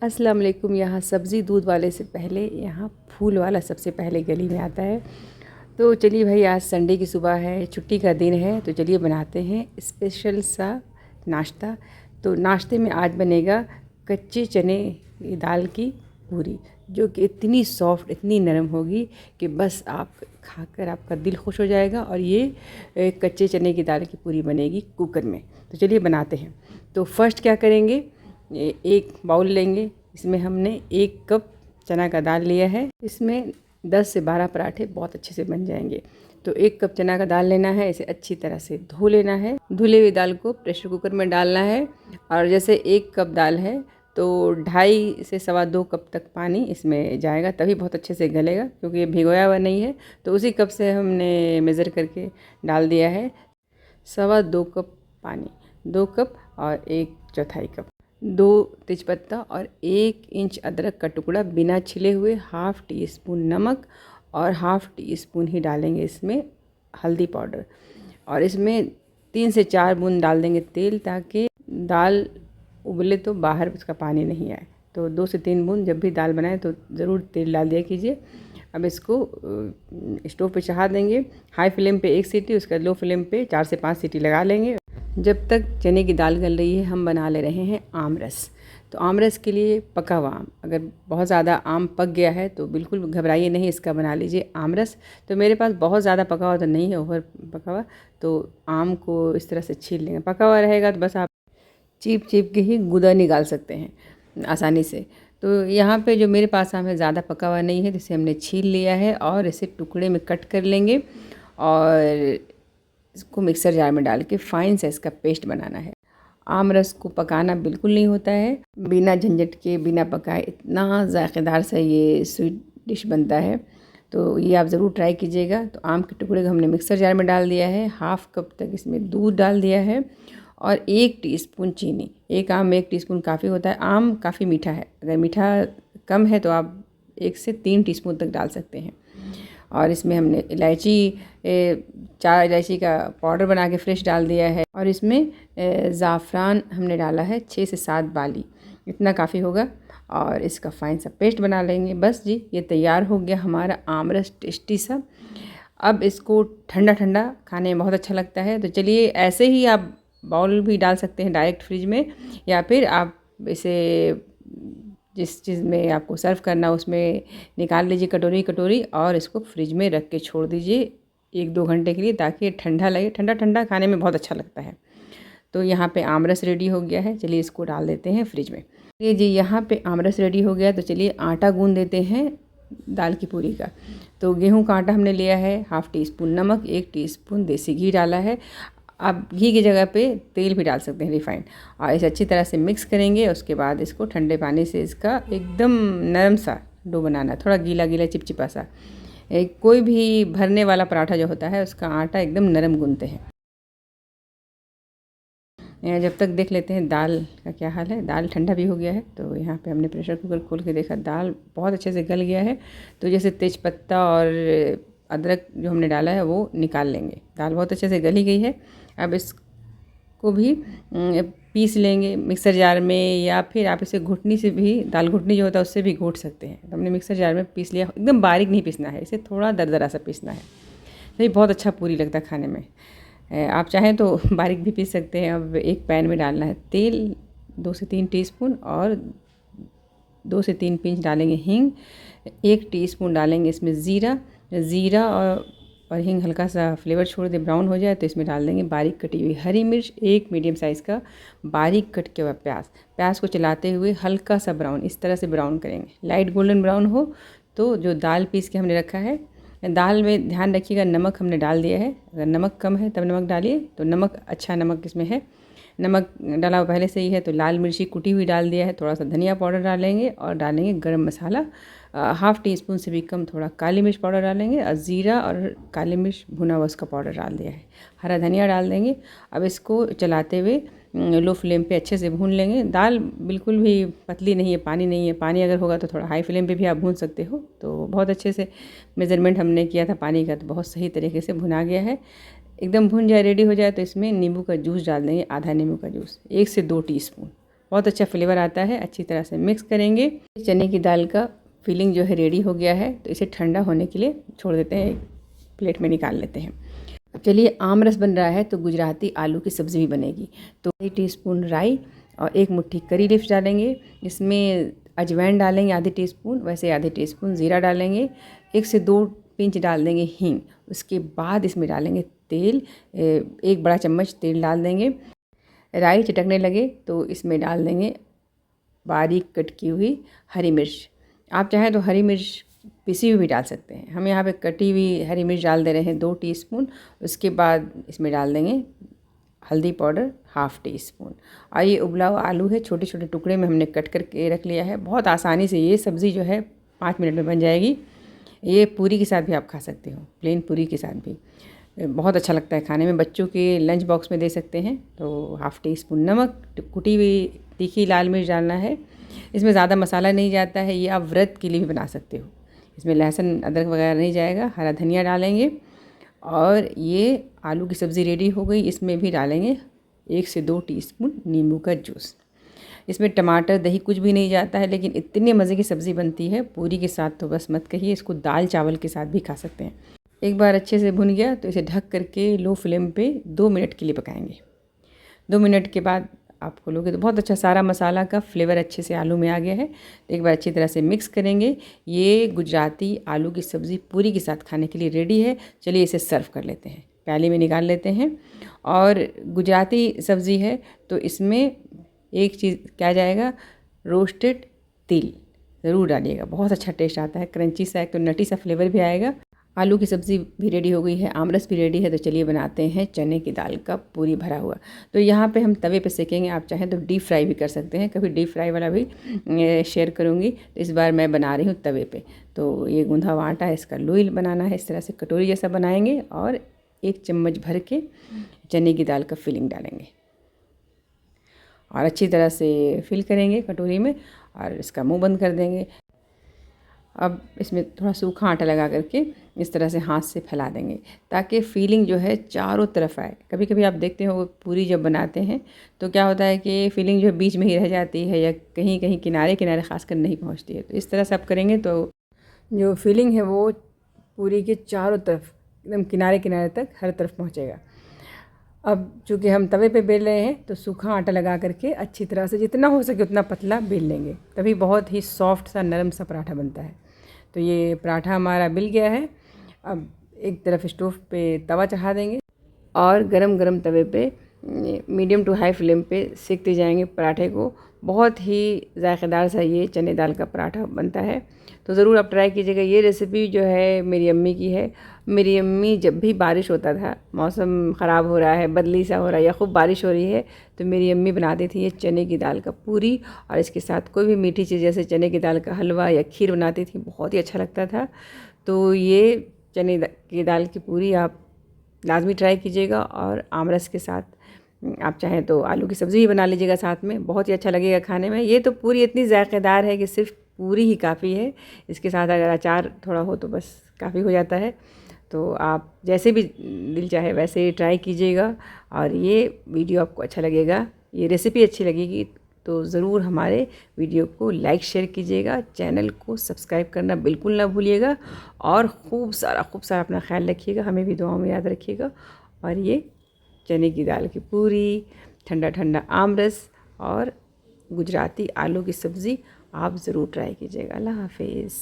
अस्सलाम वालेकुम। यहाँ सब्ज़ी दूध वाले से पहले यहाँ फूल वाला सबसे पहले गली में आता है। तो चलिए भाई, आज संडे की सुबह है, छुट्टी का दिन है, तो चलिए बनाते हैं स्पेशल सा नाश्ता। तो नाश्ते में आज बनेगा कच्चे चने की दाल की पूरी, जो कि इतनी सॉफ्ट, इतनी नरम होगी कि बस आप खाकर आपका दिल खुश हो जाएगा। और ये कच्चे चने की दाल की पूरी बनेगी कुकर में। तो चलिए बनाते हैं। तो फर्स्ट क्या करेंगे, एक बाउल लेंगे। इसमें हमने 1 कप चना का दाल लिया है। इसमें 10 से 12 पराठे बहुत अच्छे से बन जाएंगे। तो 1 कप चना का दाल लेना है, इसे अच्छी तरह से धो लेना है। धुले हुई दाल को प्रेशर कुकर में डालना है। और जैसे 1 कप दाल है तो 2.5 से 2.25 कप तक पानी इसमें जाएगा, तभी बहुत अच्छे से गलेगा, क्योंकि ये भिगोया हुआ नहीं है। तो उसी कप से हमने मेज़र करके डाल दिया है 2.25 कप पानी, 2 कप और 1/4 कप, 2 तेज़पत्ता और 1 इंच अदरक का टुकड़ा बिना छिले हुए, ½ टी स्पून नमक और ½ टी स्पून ही डालेंगे इसमें हल्दी पाउडर। और इसमें 3 से 4 बूंद डाल देंगे तेल, ताकि दाल उबले तो बाहर उसका पानी नहीं आए। तो 2 से 3 बूंद जब भी दाल बनाए तो ज़रूर तेल डाल दिया कीजिए। अब इसको स्टोव पे चढ़ा देंगे। हाई फ्लेम पे 1 सीटी, उसका लो फ्लेम पे 4 से 5 सीटी लगा लेंगे। जब तक चने की दाल गल रही है, हम बना ले रहे हैं आम रस। तो आम रस के लिए पका हुआ आम, अगर बहुत ज़्यादा आम पक गया है तो बिल्कुल घबराइए नहीं, इसका बना लीजिए आम रस। तो मेरे पास बहुत ज़्यादा पका हुआ तो नहीं है, ओवर पका हुआ। तो आम को इस तरह से छील लेंगे। पका हुआ रहेगा तो बस आप चीप चीप के ही गूदा निकाल सकते हैं आसानी से। तो यहाँ पे जो मेरे पास आम है ज़्यादा पका हुआ नहीं है, जिसे हमने छील लिया है और इसे टुकड़े में कट कर लेंगे। और इसको मिक्सर जार में डाल के फाइन साइज़ का पेस्ट बनाना है। आम रस को पकाना बिल्कुल नहीं होता है, बिना झंझट के, बिना पकाए इतना ज़ायक़ेदार सा ये स्वीट डिश बनता है। तो ये आप ज़रूर ट्राई कीजिएगा। तो आम के टुकड़े को हमने मिक्सर जार में डाल दिया है। ½ कप तक इसमें दूध डाल दिया है और 1 टीस्पून चीनी। एक आम में 1 टीस्पून काफ़ी होता है। आम काफ़ी मीठा है, अगर मीठा कम है तो आप 1 से 3 टीस्पून तक डाल सकते हैं। और इसमें हमने इलायची, 4 इलायची का पाउडर बना के फ्रेश डाल दिया है। और इसमें ज़ाफ़रान हमने डाला है 6 से 7 बाली, इतना काफ़ी होगा। और इसका फाइन सा पेस्ट बना लेंगे। बस जी, ये तैयार हो गया हमारा आमरस टेस्टी सा। अब इसको ठंडा ठंडा खाने में बहुत अच्छा लगता है। तो चलिए, ऐसे ही आप बाउल भी डाल सकते हैं डायरेक्ट फ्रिज में, या फिर आप इसे जिस चीज़ में आपको सर्व करना उसमें निकाल लीजिए कटोरी और इसको फ्रिज में रख के छोड़ दीजिए 1-2 घंटे के लिए, ताकि ठंडा लगे। ठंडा ठंडा खाने में बहुत अच्छा लगता है। तो यहाँ पे आमरस रेडी हो गया है। चलिए इसको डाल देते हैं फ्रिज में। ये जी, यहाँ पे आमरस रेडी हो गया। तो चलिए आटा गूंद देते हैं दाल की पूरी का। तो गेहूं का आटा हमने लिया है, ½ टी स्पून नमक, 1 टीस्पून देसी घी डाला है। आप घी की जगह पे तेल भी डाल सकते हैं, रिफाइंड। और इसे अच्छी तरह से मिक्स करेंगे। उसके बाद इसको ठंडे पानी से इसका एकदम नरम सा डो बनाना है, थोड़ा गीला गीला चिपचिपा सा। कोई भी भरने वाला पराठा जो होता है उसका आटा एकदम नरम गूंथते हैं। जब तक देख लेते हैं दाल का क्या हाल है। दाल ठंडा भी हो गया है। तो यहाँ पे हमने प्रेशर कुकर खोल के देखा, दाल बहुत अच्छे से गल गया है। तो जैसे तेज़पत्ता और अदरक जो हमने डाला है वो निकाल लेंगे। दाल बहुत अच्छे से गली गई है। अब इसको भी पीस लेंगे मिक्सर जार में, या फिर आप इसे घुटनी से भी, दाल घुटनी जो होता है उससे भी घोट सकते हैं। तो हमने मिक्सर जार में पीस लिया। एकदम बारीक नहीं पीसना है, इसे थोड़ा दरदरा सा पीसना है। तो ये बहुत अच्छा पूरी लगता है खाने में। आप चाहें तो बारीक भी पीस सकते हैं। अब एक पैन में डालना है तेल, 2 से 3 टीस्पून, और 2 से 3 पिंच डालेंगे हींग। 1 टीस्पून डालेंगे इसमें ज़ीरा और हींग हल्का सा फ्लेवर छोड़ दे, ब्राउन हो जाए तो इसमें डाल देंगे बारीक कटी हुई हरी मिर्च, 1 मीडियम साइज़ का बारीक कट किया हुआ प्याज को चलाते हुए हल्का सा ब्राउन, इस तरह से ब्राउन करेंगे। लाइट गोल्डन ब्राउन हो तो जो दाल पीस के हमने रखा है, दाल में ध्यान रखिएगा नमक हमने डाल दिया है। अगर नमक कम है तब नमक डालिए। तो नमक, अच्छा नमक इसमें है, नमक डाला हुआ पहले से ही है। तो लाल मिर्ची कुटी हुई डाल दिया है। थोड़ा सा धनिया पाउडर डालेंगे और डालेंगे गरम मसाला, ½ टीस्पून से भी कम थोड़ा काली मिर्च पाउडर डालेंगे, और ज़ीरा और काली मिर्च भुना हुआ उसका पाउडर डाल दिया है। हरा धनिया डाल देंगे। अब इसको चलाते हुए लो फ्लेम पे अच्छे से भून लेंगे। दाल बिल्कुल भी पतली नहीं है, पानी नहीं है। पानी अगर होगा तो थोड़ा हाई फ्लेम पे भी आप भून सकते हो। तो बहुत अच्छे से मेज़रमेंट हमने किया था पानी का, तो बहुत सही तरीके से भुना गया है। एकदम भुन जाए, रेडी हो जाए तो इसमें नींबू का जूस डाल देंगे, आधा नींबू का जूस, 1 से 2 टीस्पून। बहुत अच्छा फ्लेवर आता है। अच्छी तरह से मिक्स करेंगे। चने की दाल का फिलिंग जो है रेडी हो गया है, तो इसे ठंडा होने के लिए छोड़ देते हैं, प्लेट में निकाल लेते हैं। अब चलिए, आम रस बन रहा है तो गुजराती आलू की सब्ज़ी भी बनेगी। तो 1 टीस्पून राई और 1 मुट्ठी करी लीव्स डालेंगे। इसमें अजवाइन डालेंगे आधी टीस्पून, वैसे आधी टीस्पून ज़ीरा डालेंगे। 1 से 2 पिंच डाल देंगे हींग। उसके बाद इसमें डालेंगे तेल, 1 बड़ा चम्मच तेल डाल देंगे। राई चटकने लगे तो इसमें डाल देंगे बारीक कट की हुई हरी मिर्च। आप चाहें तो हरी मिर्च पिसी हुई भी डाल सकते हैं। हम यहाँ पे कटी हुई हरी मिर्च डाल दे रहे हैं 2 टीस्पून। उसके बाद इसमें डाल देंगे हल्दी पाउडर 1/2 टीस्पून। और ये उबला हुआ आलू है, छोटे छोटे टुकड़े में हमने कट करके रख लिया है। बहुत आसानी से ये सब्ज़ी जो है 5 मिनट में बन जाएगी। ये पूरी के साथ भी आप खा सकते हो, प्लेन पूरी के साथ भी बहुत अच्छा लगता है खाने में। बच्चों के लंच बॉक्स में दे सकते हैं। तो 1/2 टीस्पून नमक, कुटी हुई तीखी लाल मिर्च डालना है। इसमें ज़्यादा मसाला नहीं जाता है, ये आप व्रत के लिए भी बना सकते हो। इसमें लहसुन अदरक वगैरह नहीं जाएगा। हरा धनिया डालेंगे और ये आलू की सब्ज़ी रेडी हो गई। इसमें भी डालेंगे 1 से 2 टीस्पून नींबू का जूस। इसमें टमाटर दही कुछ भी नहीं जाता है, लेकिन इतने मज़े की सब्ज़ी बनती है पूरी के साथ तो बस मत कहिए। इसको दाल चावल के साथ भी खा सकते हैं। एक बार अच्छे से भुन गया तो इसे ढक करके लो फ्लेम पे 2 मिनट के लिए पकाएंगे। 2 मिनट के बाद आप खोलोगे तो बहुत अच्छा सारा मसाला का फ्लेवर अच्छे से आलू में आ गया है। तो एक बार अच्छी तरह से मिक्स करेंगे। ये गुजराती आलू की सब्ज़ी पूरी के साथ खाने के लिए रेडी है। चलिए इसे सर्व कर लेते हैं, प्याली में निकाल लेते हैं। और गुजराती सब्ज़ी है तो इसमें एक चीज़ क्या जाएगा, रोस्टेड तिल ज़रूर डालिएगा, बहुत अच्छा टेस्ट आता है। क्रंची सा, एक तो नटी सा फ्लेवर भी आएगा। आलू की सब्ज़ी भी रेडी हो गई है, आमरस भी रेडी है। तो चलिए बनाते हैं चने की दाल का पूरी भरा हुआ। तो यहाँ पे हम तवे पे सेकेंगे, आप चाहें तो डीप फ्राई भी कर सकते हैं। कभी डीप फ्राई वाला भी शेयर करूँगी। तो इस बार मैं बना रही हूँ तवे पे। तो ये गूंधा हुआ आटा है, इसका लोई बनाना है। इस तरह से कटोरी जैसा बनाएंगे और 1 चम्मच भर के चने की दाल का फिलिंग डालेंगे और अच्छी तरह से फिल करेंगे कटोरी में और इसका मुंह बंद कर देंगे। अब इसमें थोड़ा सूखा आटा लगा करके इस तरह से हाथ से फैला देंगे ताकि फीलिंग जो है चारों तरफ आए। कभी कभी आप देखते हो पूरी जब बनाते हैं तो क्या होता है कि फीलिंग जो है बीच में ही रह जाती है या कहीं कहीं किनारे किनारे खासकर नहीं पहुंचती है। तो इस तरह से आप करेंगे तो जो फीलिंग है वो पूरी के चारों तरफ एकदम किनारे किनारे तक हर तरफ पहुँचेगा। अब चूँकि हम तवे पे बेल रहे हैं तो सूखा आटा लगा करके अच्छी तरह से जितना हो सके उतना पतला बेल लेंगे, तभी बहुत ही सॉफ्ट सा नरम सा पराठा बनता है। तो ये पराठा हमारा बिल गया है। अब एक तरफ स्टोव पे तवा चढ़ा देंगे और गरम गरम तवे पे मीडियम टू हाई फ्लेम पे सेकते जाएंगे पराठे को। बहुत ही जायकेदार सा ये चने दाल का पराठा बनता है। तो ज़रूर आप ट्राई कीजिएगा। ये रेसिपी जो है मेरी अम्मी की है। मेरी अम्मी जब भी बारिश होता था, मौसम ख़राब हो रहा है, बदली सा हो रहा है या खूब बारिश हो रही है, तो मेरी अम्मी बनाती थी ये चने की दाल का पूरी और इसके साथ कोई भी मीठी चीज़ जैसे चने की दाल का हलवा या खीर बनाती थी, बहुत ही अच्छा लगता था। तो ये चने की दाल की पूरी आप लाजमी ट्राई कीजिएगा और आमरस के साथ आप चाहें तो आलू की सब्ज़ी भी बना लीजिएगा साथ में, बहुत ही अच्छा लगेगा खाने में। ये तो पूरी इतनी जायकेदार है कि सिर्फ पूरी ही काफ़ी है। इसके साथ अगर अचार थोड़ा हो तो बस काफ़ी हो जाता है। तो आप जैसे भी दिल चाहे वैसे ट्राई कीजिएगा। और ये वीडियो आपको अच्छा लगेगा, ये रेसिपी अच्छी लगेगी तो ज़रूर हमारे वीडियो को लाइक शेयर कीजिएगा, चैनल को सब्सक्राइब करना बिल्कुल ना भूलिएगा और खूब सारा अपना ख्याल रखिएगा, हमें भी दुआओं में याद रखिएगा। और ये चने की दाल की पूरी, ठंडा ठंडा आमरस और गुजराती आलू की सब्ज़ी आप ज़रूर ट्राई कीजिएगा। अल्लाह हाफिज़।